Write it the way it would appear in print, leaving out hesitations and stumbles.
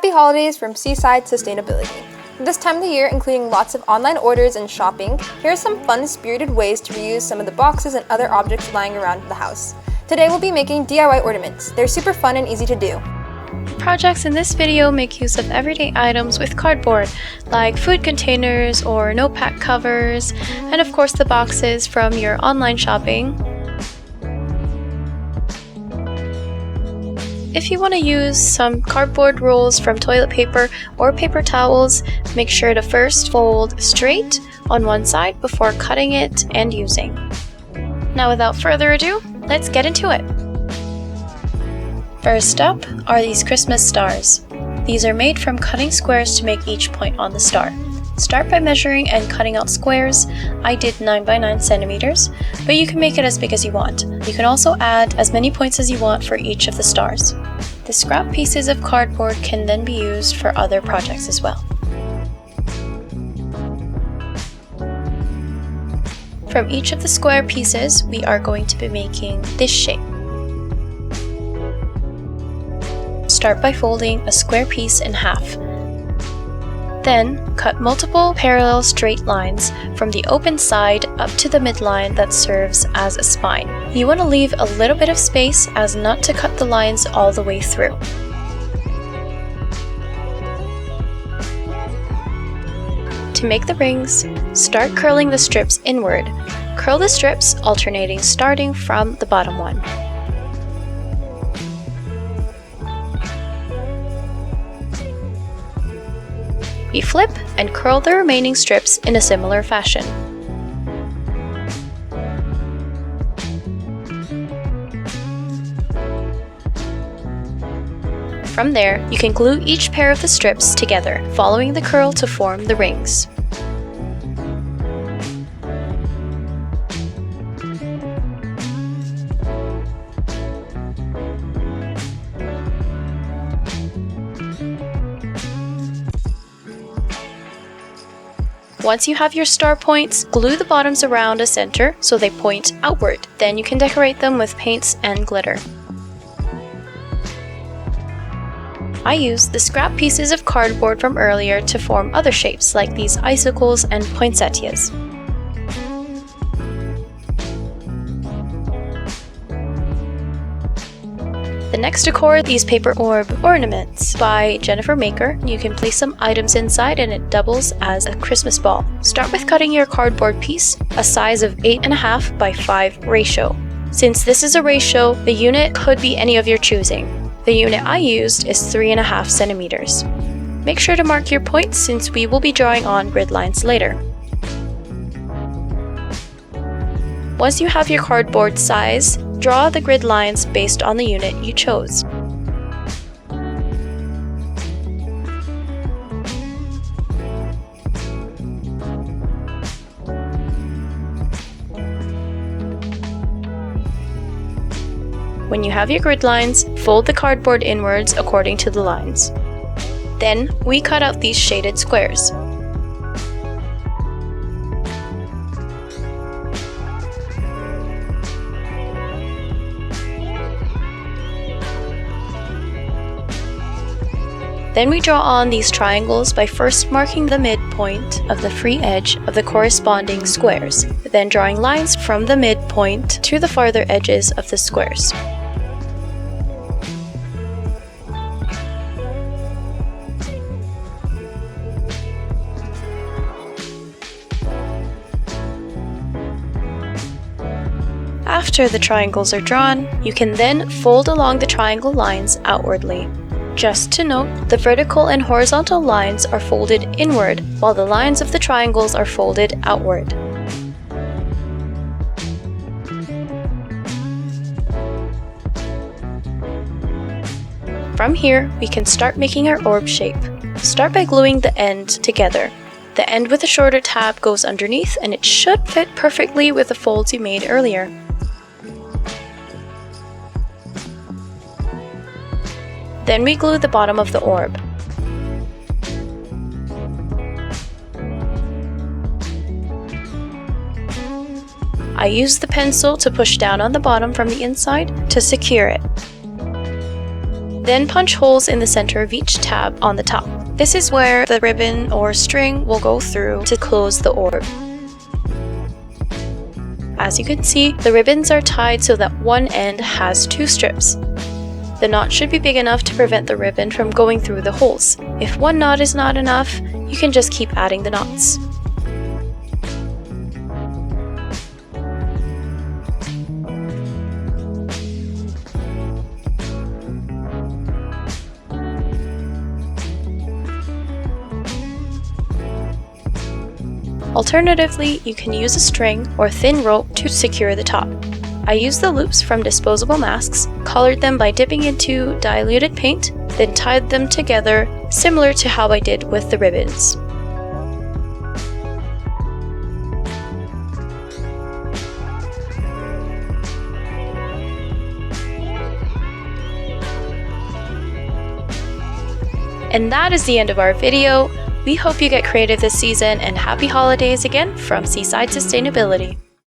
Happy holidays from Seaside Sustainability. This time of the year, including lots of online orders and shopping, here are some fun, spirited ways to reuse some of the boxes and other objects lying around the house. Today we'll be making DIY ornaments. They're super fun and easy to do. Projects in this video make use of everyday items with cardboard, like food containers or notepad covers, and of course the boxes from your online shopping. If you want to use some cardboard rolls from toilet paper or paper towels, make sure to first fold straight on one side before cutting it and using. Now without further ado, let's get into it. First up are these Christmas stars. These are made from cutting squares to make each point on the star. Start by measuring and cutting out squares. I did 9 by 9 centimeters, but you can make it as big as you want. You can also add as many points as you want for each of the stars. The scrap pieces of cardboard can then be used for other projects as well. From each of the square pieces, we are going to be making this shape. Start by folding a square piece in half. Then, cut multiple parallel straight lines from the open side up to the midline that serves as a spine. You want to leave a little bit of space as not to cut the lines all the way through. To make the rings, start curling the strips inward. Curl the strips alternating starting from the bottom one. We flip and curl the remaining strips in a similar fashion. From there, you can glue each pair of the strips together, following the curl to form the rings. Once you have your star points, glue the bottoms around a center so they point outward. Then you can decorate them with paints and glitter. I used the scrap pieces of cardboard from earlier to form other shapes like these icicles and poinsettias. The next decor are these paper orb ornaments by Jennifer Maker. You can place some items inside and it doubles as a Christmas ball. Start with cutting your cardboard piece, a size of 8.5 by 5 ratio. Since this is a ratio, the unit could be any of your choosing. The unit I used is 3.5 centimeters. Make sure to mark your points since we will be drawing on grid lines later. Once you have your cardboard size, draw the grid lines based on the unit you chose. When you have your grid lines, fold the cardboard inwards according to the lines. Then, we cut out these shaded squares. Then we draw on these triangles by first marking the midpoint of the free edge of the corresponding squares, then drawing lines from the midpoint to the farther edges of the squares. After the triangles are drawn, you can then fold along the triangle lines outwardly. Just to note, the vertical and horizontal lines are folded inward, while the lines of the triangles are folded outward. From here, we can start making our orb shape. Start by gluing the end together. The end with a shorter tab goes underneath and it should fit perfectly with the folds you made earlier. Then we glue the bottom of the orb. I use the pencil to push down on the bottom from the inside to secure it. Then punch holes in the center of each tab on the top. This is where the ribbon or string will go through to close the orb. As you can see, the ribbons are tied so that one end has 2 strips. The knot should be big enough to prevent the ribbon from going through the holes. If one knot is not enough, you can just keep adding the knots. Alternatively, you can use a string or thin rope to secure the top. I used the loops from disposable masks, colored them by dipping into diluted paint, then tied them together, similar to how I did with the ribbons. And that is the end of our video. We hope you get creative this season, and happy holidays again from Seaside Sustainability.